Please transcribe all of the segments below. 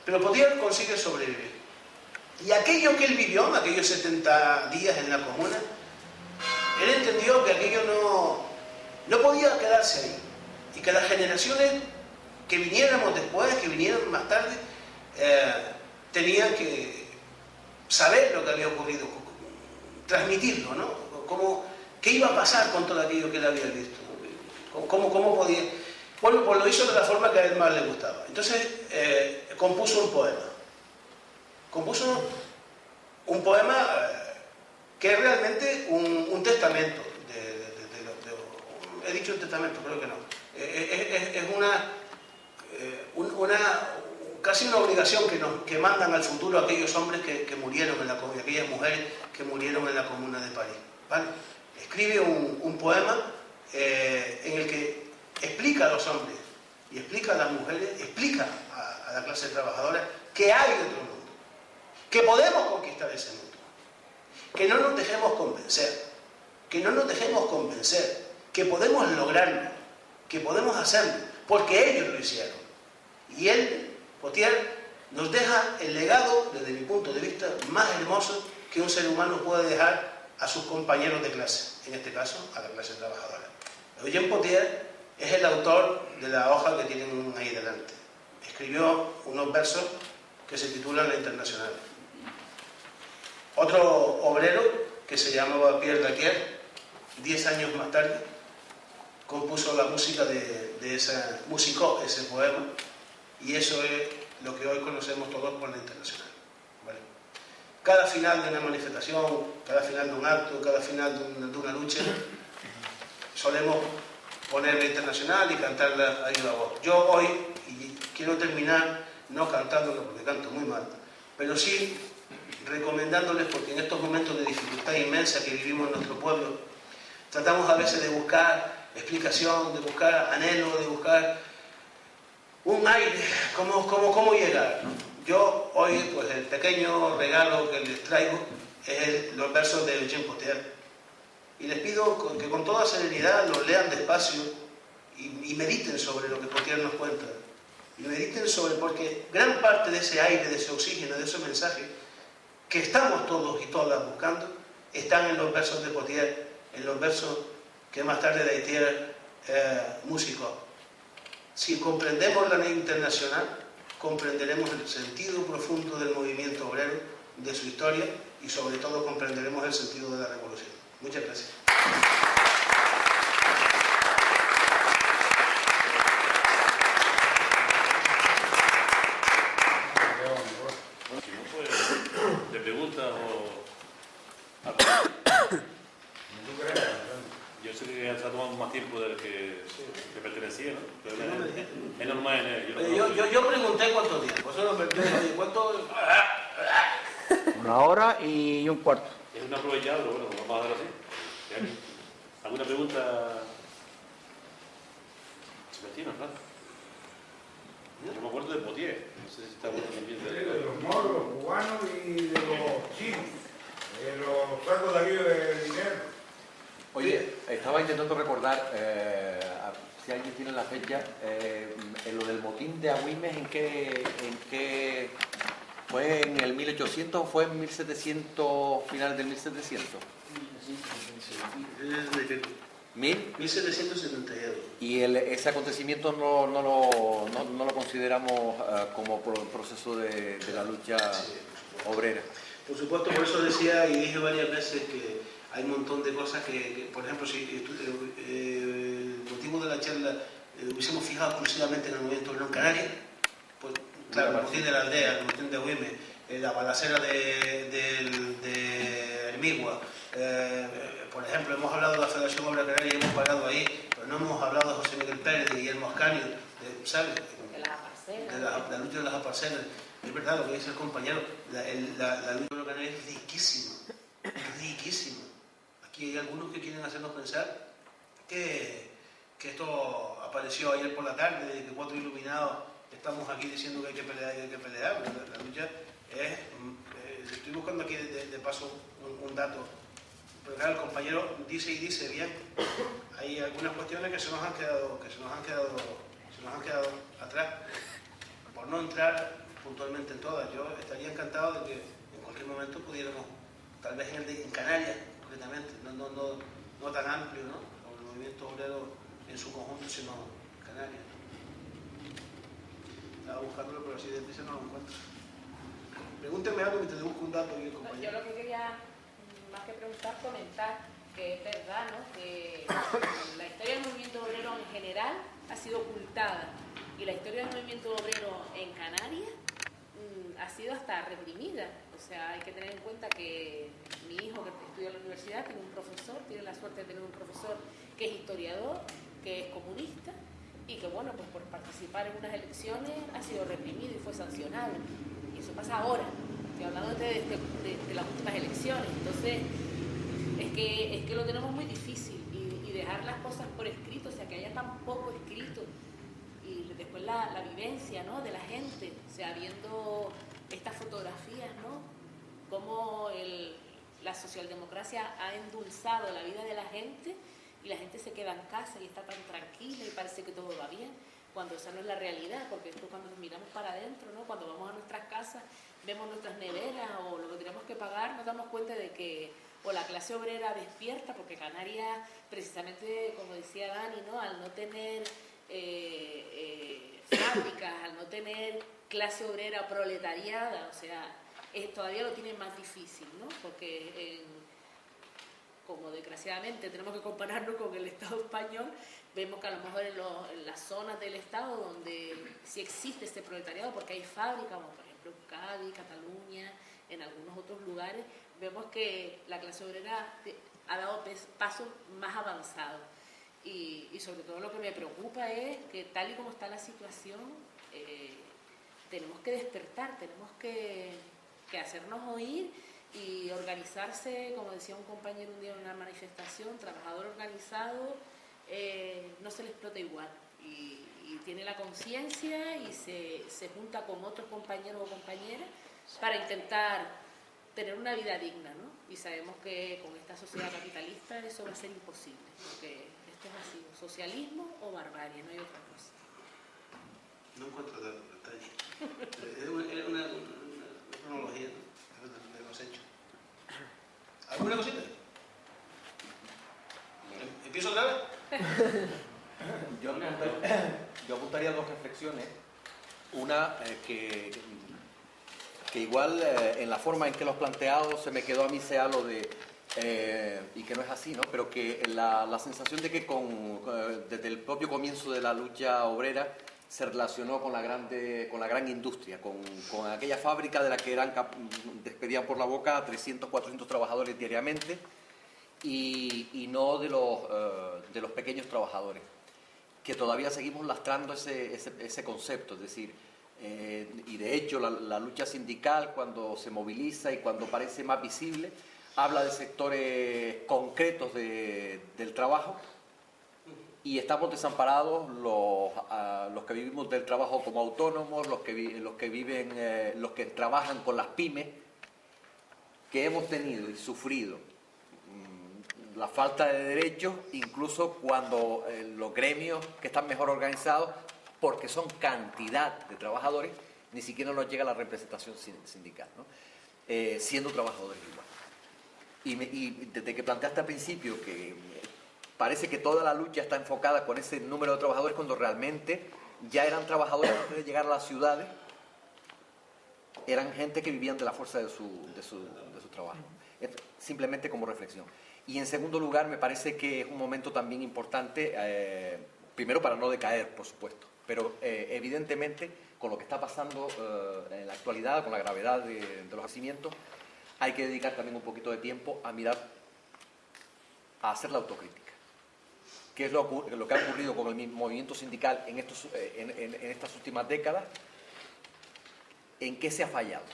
Pero Potier consigue sobrevivir. Y aquello que él vivió, aquellos 70 días en la comuna, él entendió que aquello no podía quedarse ahí. Y que las generaciones que viniéramos después, que vinieran más tarde, tenían que saber lo que había ocurrido, transmitirlo, ¿no? ¿Qué iba a pasar con todo aquello que él había visto? ¿Cómo podía? Bueno, pues lo hizo de la forma que a él más le gustaba. Entonces, compuso un poema. Compuso un poema que es realmente un testamento. He dicho un testamento, creo que no. Es casi una obligación que mandan al futuro aquellos hombres que murieron en la comuna, aquellas mujeres que murieron en la Comuna de París, ¿vale? Escribe un poema en el que explica a los hombres y explica a las mujeres, explica a la clase trabajadora que hay otro mundo, que podemos conquistar ese mundo, que no nos dejemos convencer, que podemos lograrlo, que podemos hacerlo, porque ellos lo hicieron. Y él, Potier, nos deja el legado, desde mi punto de vista, más hermoso que un ser humano puede dejar a sus compañeros de clase, en este caso, a la clase trabajadora. Eugène Potier es el autor de la hoja que tienen ahí delante. Escribió unos versos que se titulan La Internacional. Otro obrero, que se llamaba Pierre Daquier, 10 años más tarde, compuso la música musicó ese poema, y eso es lo que hoy conocemos todos por La Internacional, ¿vale? Cada final de una manifestación, cada final de un acto, cada final de una lucha, solemos poner La Internacional y cantarla ahí la voz. Yo hoy, y quiero terminar no cantándola porque canto muy mal, pero sí recomendándoles, porque en estos momentos de dificultad inmensa que vivimos en nuestro pueblo, tratamos a veces de buscar explicación, de buscar anhelo, de buscar un aire, cómo llegar, ¿no? Yo hoy, pues el pequeño regalo que les traigo es los versos de Eugène Potier. Y les pido que con toda serenidad los lean despacio y mediten sobre lo que Potier nos cuenta. Y mediten porque gran parte de ese aire, de ese oxígeno, de ese mensaje que estamos todos y todas buscando, están en los versos de Potier, en los versos que más tarde Daitier musicó. Si comprendemos la Ley Internacional, comprenderemos el sentido profundo del movimiento obrero, de su historia, y sobre todo comprenderemos el sentido de la revolución. Muchas gracias. Si no, pues, de preguntas o... Yo sé que está tomando más tiempo del que pertenecía, ¿no? Pero es normal. Yo pregunté cuánto tiempo. ¿Cuánto? 1 hora y 1/4. Es una prueba ya, pero bueno, vamos a hacer así. ¿Alguna pregunta? Vecino, claro. Yo me acuerdo de Potier. No sé si está bueno también de los moros, cubanos y de los chinos. De los sacos de aquí de dinero. Oye, estaba intentando recordar, si alguien tiene la fecha, en lo del motín de Agüimes, ¿en qué fue? ¿En el 1800 o fue en 1700, final del 1700? 1772. Y ese acontecimiento no lo consideramos como proceso de la lucha obrera. Por supuesto, por eso decía y dije varias veces que hay un montón de cosas que por ejemplo, si el motivo de la charla hubiésemos fijado exclusivamente en el movimiento obrero en Canarias, pues claro, el motín de la aldea, el motín de Agüimes, la balacera de Hermigua, por ejemplo, hemos hablado de la Federación Obrera Canaria y hemos parado ahí, pero no hemos hablado de José Miguel Pérez, de Guillermo Ascanio, ¿sabes? De la lucha de las aparcelas. Es verdad lo que dice el compañero, la lucha obrera canaria es riquísima, riquísima. Aquí hay algunos que quieren hacernos pensar que esto apareció ayer por la tarde, que 4 iluminados estamos aquí diciendo que hay que pelear y hay que pelear. La lucha es... estoy buscando aquí de paso un dato. Pero claro, el compañero dice y dice bien. Hay algunas cuestiones que se nos han quedado atrás. Por no entrar puntualmente en todas. Yo estaría encantado de que en cualquier momento pudiéramos, tal vez en Canarias, concretamente, no tan amplio, ¿no? O el movimiento obrero en su conjunto, sino Canarias. Estaba buscándolo, pero así de prisa no lo encuentro. Pregúntenme algo mientras te busco un dato y el compañero. Yo lo que quería, más que preguntar, comentar que es verdad, ¿no? Que la historia del movimiento obrero en general ha sido ocultada y la historia del movimiento obrero en Canarias ha sido hasta reprimida. O sea, hay que tener en cuenta que mi hijo, que estudia en la universidad, tiene la suerte de tener un profesor que es historiador, que es comunista y que, bueno, pues por participar en unas elecciones ha sido reprimido y fue sancionado. Y eso pasa ahora. Estoy hablando de las últimas elecciones. Entonces, es que lo tenemos muy difícil y dejar las cosas por escrito, o sea, que haya tan poco escrito y después la vivencia, ¿no?, de la gente, o sea, viendo estas fotografías, ¿no?, cómo la socialdemocracia ha endulzado la vida de la gente y la gente se queda en casa y está tan tranquila y parece que todo va bien, cuando esa no es la realidad, porque esto cuando nos miramos para adentro, ¿no?, cuando vamos a nuestras casas, vemos nuestras neveras o lo que tenemos que pagar, nos damos cuenta de que o la clase obrera despierta, porque Canarias, precisamente, como decía Dani, ¿no?, al no tener fábricas, al no tener clase obrera proletariada, o sea, todavía lo tiene más difícil, ¿no?, porque como desgraciadamente tenemos que compararnos con el Estado español, vemos que a lo mejor en las zonas del Estado donde sí existe este proletariado, porque hay fábricas, como por ejemplo en Cádiz, Cataluña, en algunos otros lugares, vemos que la clase obrera ha dado pasos más avanzados. Y sobre todo lo que me preocupa es que tal y como está la situación, tenemos que despertar, tenemos que hacernos oír y organizarse, como decía un compañero un día en una manifestación, trabajador organizado no se le explota igual y tiene la conciencia y se junta con otros compañeros o compañeras para intentar tener una vida digna, ¿no? Y sabemos que con esta sociedad capitalista eso va a ser imposible, porque esto es así, socialismo o barbarie, no hay otra cosa. No encuentro datos, pero está allí. Es una cronología, ¿no?, de los hechos. ¿Alguna cosita? ¿Empiezo otra vez? Yo apuntaría dos reflexiones. Una que igual en la forma en que lo has planteado se me quedó a mí ese halo de y que no es así, ¿no? Pero que la sensación de que desde el propio comienzo de la lucha obrera se relacionó con la gran industria, con aquella fábrica de la que despedían por la boca a 300, 400 trabajadores diariamente y no de los pequeños trabajadores, que todavía seguimos lastrando ese concepto, es decir, y de hecho la lucha sindical, cuando se moviliza y cuando parece más visible, habla de sectores concretos del trabajo, y estamos desamparados los que vivimos del trabajo como autónomos, los que trabajan con las pymes, que hemos tenido y sufrido la falta de derechos, incluso cuando los gremios que están mejor organizados, porque son cantidad de trabajadores, ni siquiera nos llega la representación sindical, ¿no? Siendo trabajadores igual. Y desde que planteaste al principio que parece que toda la lucha está enfocada con ese número de trabajadores, cuando realmente ya eran trabajadores antes de llegar a las ciudades, eran gente que vivían de la fuerza de su trabajo. Simplemente como reflexión. Y en segundo lugar, me parece que es un momento también importante, primero para no decaer, por supuesto, pero evidentemente con lo que está pasando en la actualidad, con la gravedad de los nacimientos, hay que dedicar también un poquito de tiempo a mirar, a hacer la autocrítica. ¿Qué es lo que ha ocurrido con el movimiento sindical en estas últimas décadas? ¿En qué se ha fallado?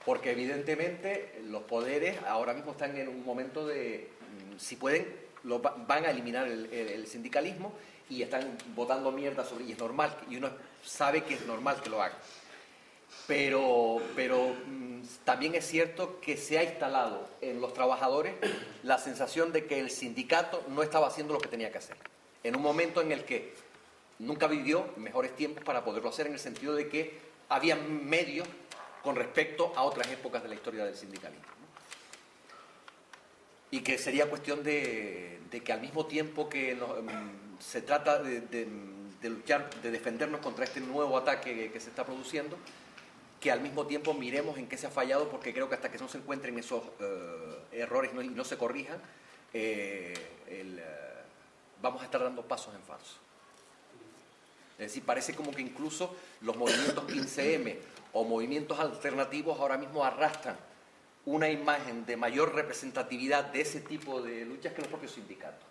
Porque evidentemente los poderes ahora mismo están en un momento de, si pueden, van a eliminar el sindicalismo y están botando mierda sobre, y es normal, y uno sabe que es normal que lo hagan. Pero también es cierto que se ha instalado en los trabajadores la sensación de que el sindicato no estaba haciendo lo que tenía que hacer. En un momento en el que nunca vivió mejores tiempos para poderlo hacer, en el sentido de que había medios con respecto a otras épocas de la historia del sindicalismo, ¿no? Y que sería cuestión de que al mismo tiempo que se trata de luchar, de defendernos contra este nuevo ataque que se está produciendo, que al mismo tiempo miremos en qué se ha fallado, porque creo que hasta que no se encuentren esos errores y no se corrijan, vamos a estar dando pasos en falso. Es decir, parece como que incluso los movimientos 15M o movimientos alternativos ahora mismo arrastran una imagen de mayor representatividad de ese tipo de luchas que los propios sindicatos.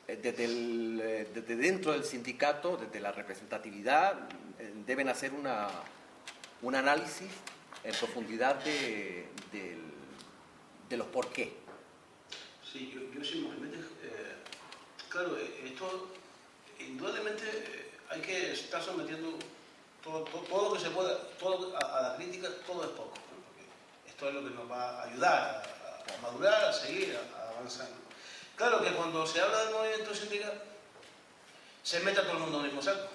Desde dentro del sindicato, desde la representatividad, deben hacer un análisis en profundidad de los por qué. Sí, yo simplemente, claro, esto indudablemente hay que estar sometiendo todo lo que se pueda, todo a la crítica, todo es poco, ¿no? Porque esto es lo que nos va a ayudar a madurar, a seguir, a avanzar, ¿no? Claro que cuando se habla del movimiento sindical, se mete a todo el mundo en el mismo saco.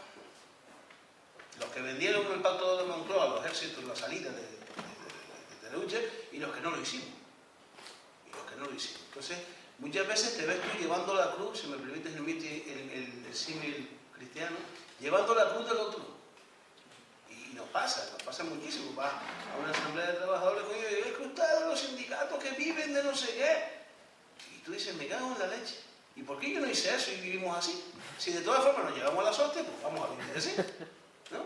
Los que vendieron el pacto de Moncloa, los éxitos, la salida de la lucha, y los que no lo hicimos. Entonces, muchas veces te ves tú llevando la cruz, si me permites el símil cristiano, llevando la cruz del otro. Y nos pasa muchísimo. Vas a una asamblea de trabajadores, coño, y es que ustedes los sindicatos que viven de no sé qué. Y tú dices, me cago en la leche. ¿Y por qué yo no hice eso y vivimos así? Si de todas formas nos llevamos a la suerte, pues vamos a vivir así, ¿no?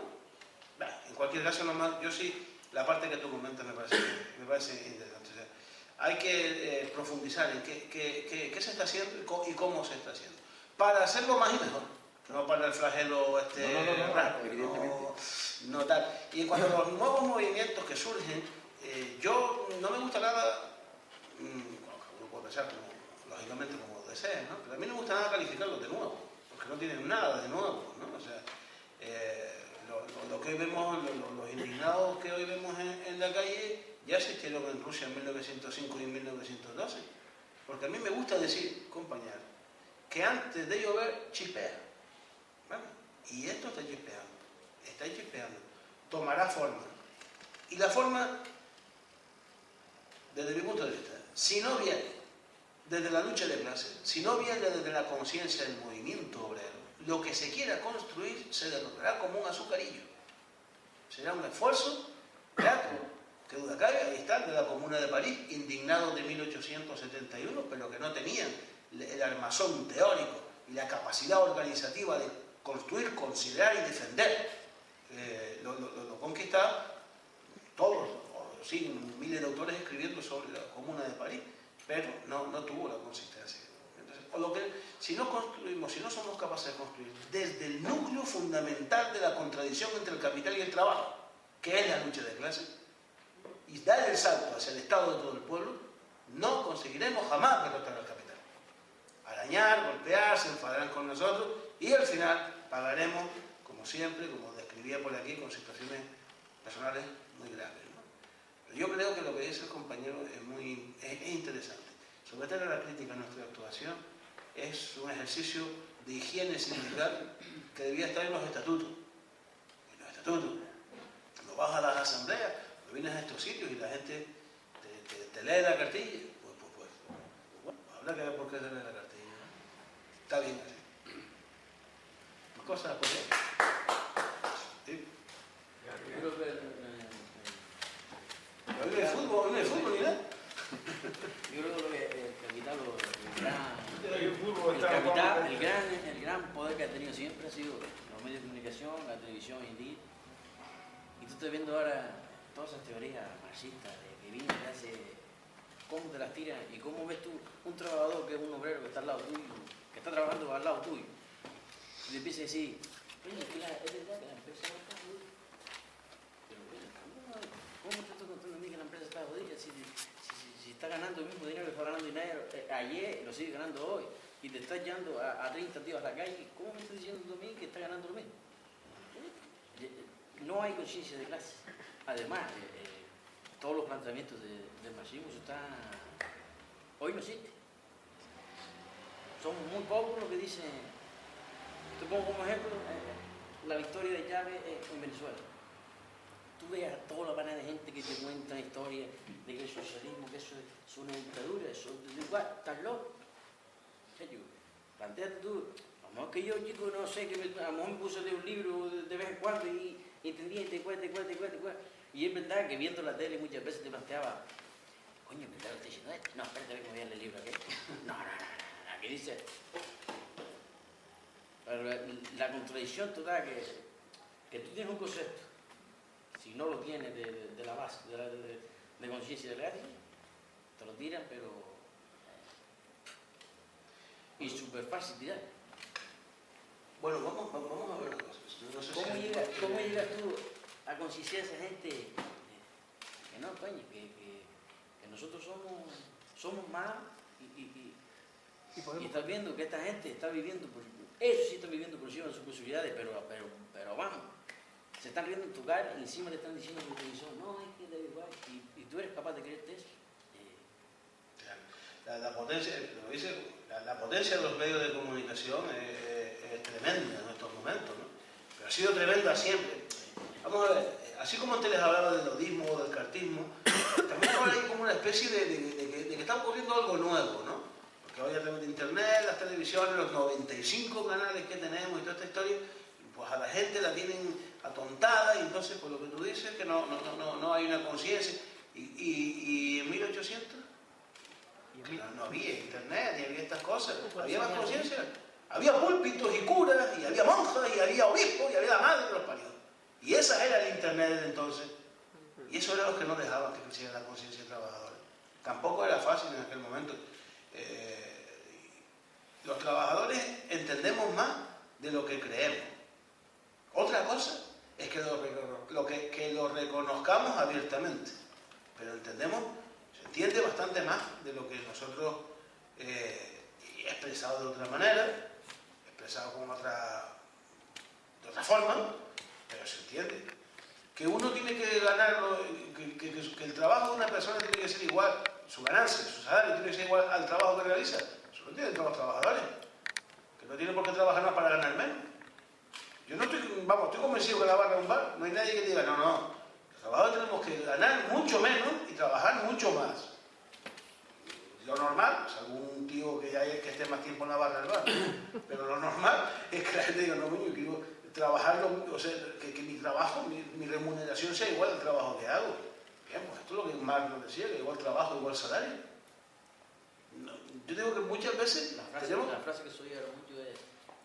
Bueno, en cualquier caso, nomás, yo sí, la parte que tú comentas me parece interesante. O sea, hay que profundizar en qué se está haciendo y cómo se está haciendo. Para hacerlo más y mejor. No para el flagelo raro, evidentemente. No tal. Y en cuanto a los nuevos movimientos que surgen, yo no me gusta nada, uno puede pensar lógicamente como desee, ¿no? Pero a mí no me gusta nada calificarlos de nuevo, porque no tienen nada de nuevo, ¿no? O sea, lo que hoy vemos, los indignados que hoy vemos en la calle, ya existieron en Rusia en 1905 y en 1912. Porque a mí me gusta decir, compañeros, que antes de llover chispea. ¿Vale? Y esto está chispeando, tomará forma. Y la forma, desde mi punto de vista, si no viene desde la lucha de clase, si no viene desde la conciencia del movimiento obrero, lo que se quiera construir se derrotará como un azucarillo. Será un esfuerzo grato, que duda cabe, ahí está, de la Comuna de París, indignados de 1871, pero que no tenían el armazón teórico y la capacidad organizativa de construir, considerar y defender lo conquistado, todos, sí, miles de autores escribiendo sobre la Comuna de París, pero no tuvo la consistencia. Entonces, si no construimos, si no somos capaces de construir desde el núcleo fundamental de la contradicción entre el capital y el trabajo, que es la lucha de clases, y dar el salto hacia el Estado de todo el pueblo, no conseguiremos jamás derrotar al capital. Arañar, golpear, se enfadarán con nosotros y al final pagaremos, como siempre, como describía por aquí, con situaciones personales muy graves, ¿no? Pero yo creo que lo que dice el compañero es interesante. Someter a la crítica a nuestra actuación es un ejercicio de higiene sindical que debía estar en los estatutos. En los estatutos. Cuando vas a las asambleas, cuando vienes a estos sitios y la gente te lee la cartilla, pues bueno, habrá que ver por qué te lee la cartilla, ¿no? Está bien así. Cosas por ahí. Sí. Yo creo que Hoy no hay fútbol ni nada. yo creo que el capital, el gran poder que ha tenido siempre ha sido los medios de comunicación, la televisión hoy en día. Y tú estás viendo ahora todas esas teorías marxistas que vienen de hace, cómo te las tiran y cómo ves tú un trabajador que es un obrero que está al lado tuyo, que está trabajando al lado tuyo, y le empieza a decir, oye, es verdad que la empresa no está jodida. Pero bueno, ¿cómo te estás contando a mí que la empresa está jodida? Si está ganando el mismo dinero que está ganando dinero ayer, lo sigue ganando hoy, y te estás llevando a 30 tíos a la calle, ¿cómo me estás diciendo tú a mí que está ganando lo mismo? No hay conciencia de clase. Además, todos los planteamientos del marxismo hoy no existen. Son muy pocos los que dicen. Te pongo como ejemplo la victoria de Chávez en Venezuela. Tú ves a toda la manera de gente que te cuenta historias de que el socialismo, que eso es una dictadura, eso es igual, estás loco. Plantéate tú, a lo mejor que yo, chico, no sé, que a lo mejor me puse a leer un libro de vez en cuando y entendía y te cuenta. Y es verdad que viendo la tele muchas veces te planteaba, coño, ¿me está diciendo esto? No, espérate, que me voy a leer el libro aquí. No, aquí dice. Pero la contradicción total que tú tienes un concepto, si no lo tienes de la base, de conciencia de la ética, te lo tiran, pero. Y súper fácil tirar. Bueno, vamos a ver una cosa. No sé ¿Cómo llegas tú a concienciar a esa gente que no, coño, que nosotros somos más y estás viendo que esta gente está viviendo eso sí está viviendo por encima de sus posibilidades, pero vamos, se están riendo en tu cara y encima le están diciendo por televisión, no, es que da igual, y tú eres capaz de creerte eso. La potencia de los medios de comunicación es tremenda en estos momentos, ¿no? Pero ha sido tremenda siempre. Vamos a ver, así como antes les hablaba del ludismo o del cartismo, también ahora hay como una especie de que está ocurriendo algo nuevo, ¿no? Porque hoy a través de internet, las televisiones, los 95 canales que tenemos y toda esta historia, pues a la gente la tienen atontada y entonces, por lo que tú dices, que no hay una conciencia. Y en 1800... No había internet, ni había estas cosas, había más conciencia. Había púlpitos y curas, y había monjas, y había obispos, y había la madre de los paridos. Y esa era el internet de entonces. Y eso era lo que no dejaban que creciera la conciencia trabajadora. Tampoco era fácil en aquel momento. Los trabajadores entendemos más de lo que creemos. Otra cosa es que lo reconozcamos abiertamente. Pero entendemos... Se entiende bastante más de lo que nosotros expresado de otra manera, expresado de otra forma, pero se entiende. Que uno tiene que ganarlo, que el trabajo de una persona tiene que ser igual, su ganancia, su salario tiene que ser igual al trabajo que realiza. Eso lo entienden todos los trabajadores, que no tienen por qué trabajar más para ganar menos. Yo no estoy convencido que la barra de un bar, no hay nadie que diga, no. Los trabajadores tenemos que ganar mucho menos y trabajar mucho más. Lo normal, o sea, algún tío que esté más tiempo en la barra del bar, pero lo normal es que la gente diga, no, yo quiero trabajar, o sea, que mi trabajo, mi remuneración sea igual al trabajo que hago. Bien, pues esto es lo que Marx nos decía, que igual trabajo, igual salario. No, yo digo que muchas veces La frase que soy ahora mucho es,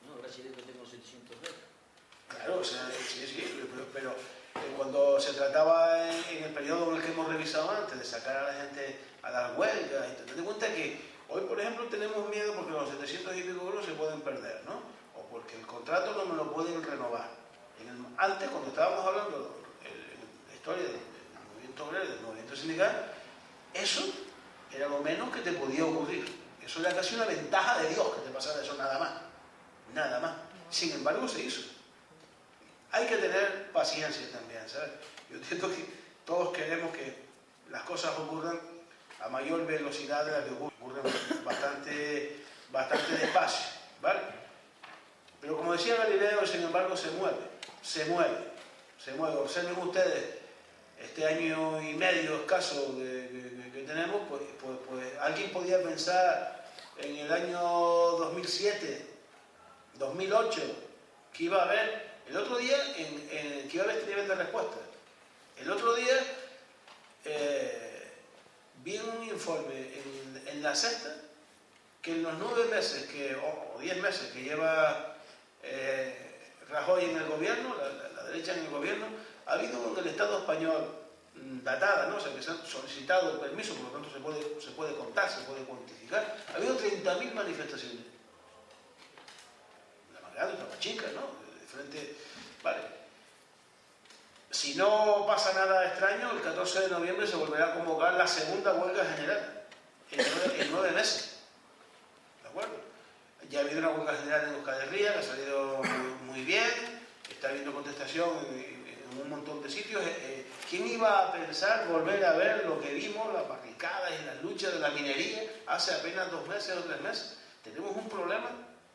no, gracias a Dios que tengo 700 euros. Claro, o sea, sí, pero cuando se trataba en el periodo en el que hemos revisado antes de sacar a la gente a las huelgas, y te das cuenta que hoy, por ejemplo, tenemos miedo porque los 700 y pico euros se pueden perder, ¿no? O porque el contrato no me lo pueden renovar. Antes, cuando estábamos hablando de la historia del movimiento obrero, del movimiento sindical, eso era lo menos que te podía ocurrir. Eso era casi una ventaja de Dios que te pasara eso, nada más. Nada más. Sin embargo, se hizo. Hay que tener paciencia también, ¿sabes? Yo entiendo que todos queremos que las cosas ocurran a mayor velocidad de la que ocurren bastante despacio, ¿vale? Pero como decía Galileo, sin embargo, se mueve. Observen ustedes este año y medio escaso que tenemos, pues alguien podía pensar en el año 2007, 2008, que iba a haber... El otro día, que iba a haber este nivel de respuesta. El otro día vi un informe en La Sexta que en los 9 meses o 10 meses que lleva Rajoy en el gobierno, la derecha en el gobierno, ha habido en el Estado español datada, ¿no? O sea, que se han solicitado el permiso, por lo tanto se puede contar, se puede cuantificar. Ha habido 30.000 manifestaciones. La más grande, la más chica, ¿no? Frente, vale. Si no pasa nada extraño, el 14 de noviembre se volverá a convocar la segunda huelga general en 9 meses. ¿De acuerdo? Ya ha habido una huelga general en Euskal Herria, que ha salido muy bien, está habiendo contestación en un montón de sitios. ¿Quién iba a pensar volver a ver lo que vimos, las barricadas y las luchas de la minería hace apenas 2 meses o 3 meses? Tenemos un problema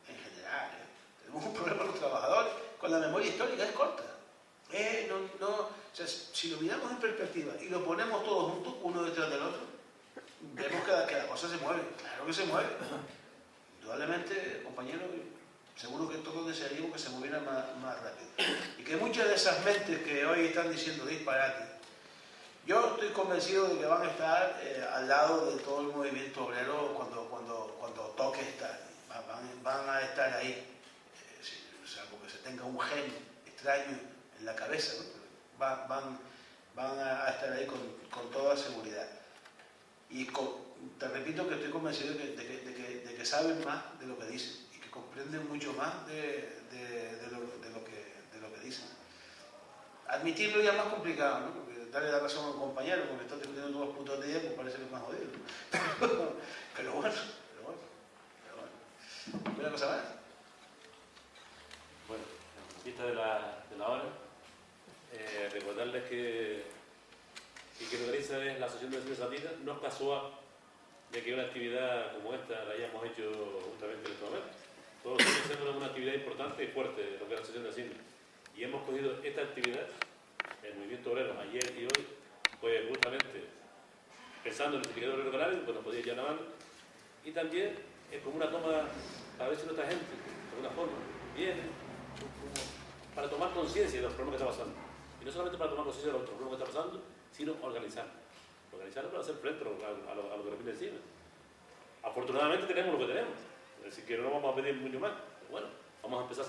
en general, tenemos un problema con los trabajadores con la memoria histórica es corta. O sea, si lo miramos en perspectiva y lo ponemos todos juntos, uno detrás del otro, vemos que la cosa se mueve. Claro que se mueve. Indudablemente, compañeros, seguro que todos desearíamos que se moviera más rápido. Y que muchas de esas mentes que hoy están diciendo disparate, yo estoy convencido de que van a estar al lado de todo el movimiento obrero cuando toque estar. Van a estar ahí. O sea, porque se tenga un gen extraño en la cabeza, ¿no? Van a estar ahí con toda seguridad. Y te repito que estoy convencido de que saben más de lo que dicen y que comprenden mucho más de lo que dicen. Admitirlo ya es más complicado, ¿no? Porque darle la razón a un compañero porque está discutiendo todos los puntos de día, pues parece que es más jodido, ¿no? pero bueno. ¿Alguna cosa más? Bueno, en vista de la hora, recordarles que organiza es la Asociación de Vecinos Salinas. No es casual de que una actividad como esta la hayamos hecho justamente en este momento. Todos los años hacemos una actividad importante y fuerte de lo que es la Asociación de Vecinos. Y hemos cogido esta actividad, el movimiento obrero, ayer y hoy, pues justamente pensando en el indicador obrero canario, pues nos podía echar una mano. Y también es como una toma, a veces nuestra gente, de alguna forma, viene para tomar conciencia de los problemas que está pasando. Y no solamente para tomar conciencia de los problemas que está pasando, sino organizarnos para hacer frente a lo que nos viene encima. Afortunadamente tenemos lo que tenemos, es decir, que no vamos a pedir mucho más. Pero bueno, vamos a empezar a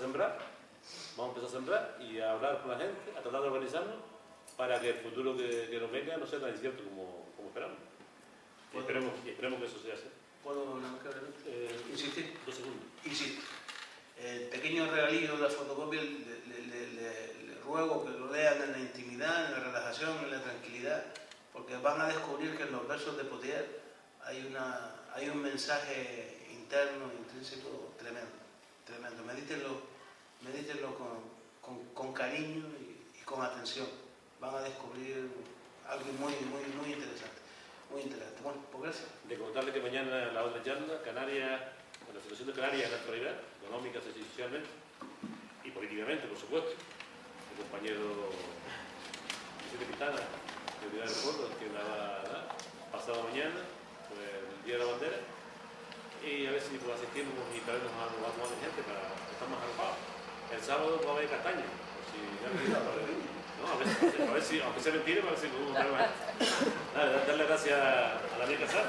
sembrar y a hablar con la gente, a tratar de organizarnos para que el futuro que nos venga no sea tan incierto como esperamos. Y esperemos que eso sea así. ¿Puedo insistir? 2 segundos. Insisto. El pequeño regalillo de la fotocopia le ruego que lo lean en la intimidad, en la relajación, en la tranquilidad, porque van a descubrir que en los versos de Potier hay un mensaje interno, intrínseco tremendo. Medítenlo con cariño y con atención. Van a descubrir algo muy interesante. Bueno, pues gracias. De contarle que mañana la otra charla, Canarias, la situación de Canarias en la actualidad, económica, socialmente y políticamente, por supuesto. El compañero Vicente Pintana, de Unidad del Pueblo, que la va a dar pasado mañana, pues, el Día de la Bandera, y a ver si pues, asistimos y traemos a más gente para estar más agrupados. El sábado va a haber castaña, por si no, a ver si, aunque sea mentira, a ver si podemos traer más. Darle gracias a la amiga Casar,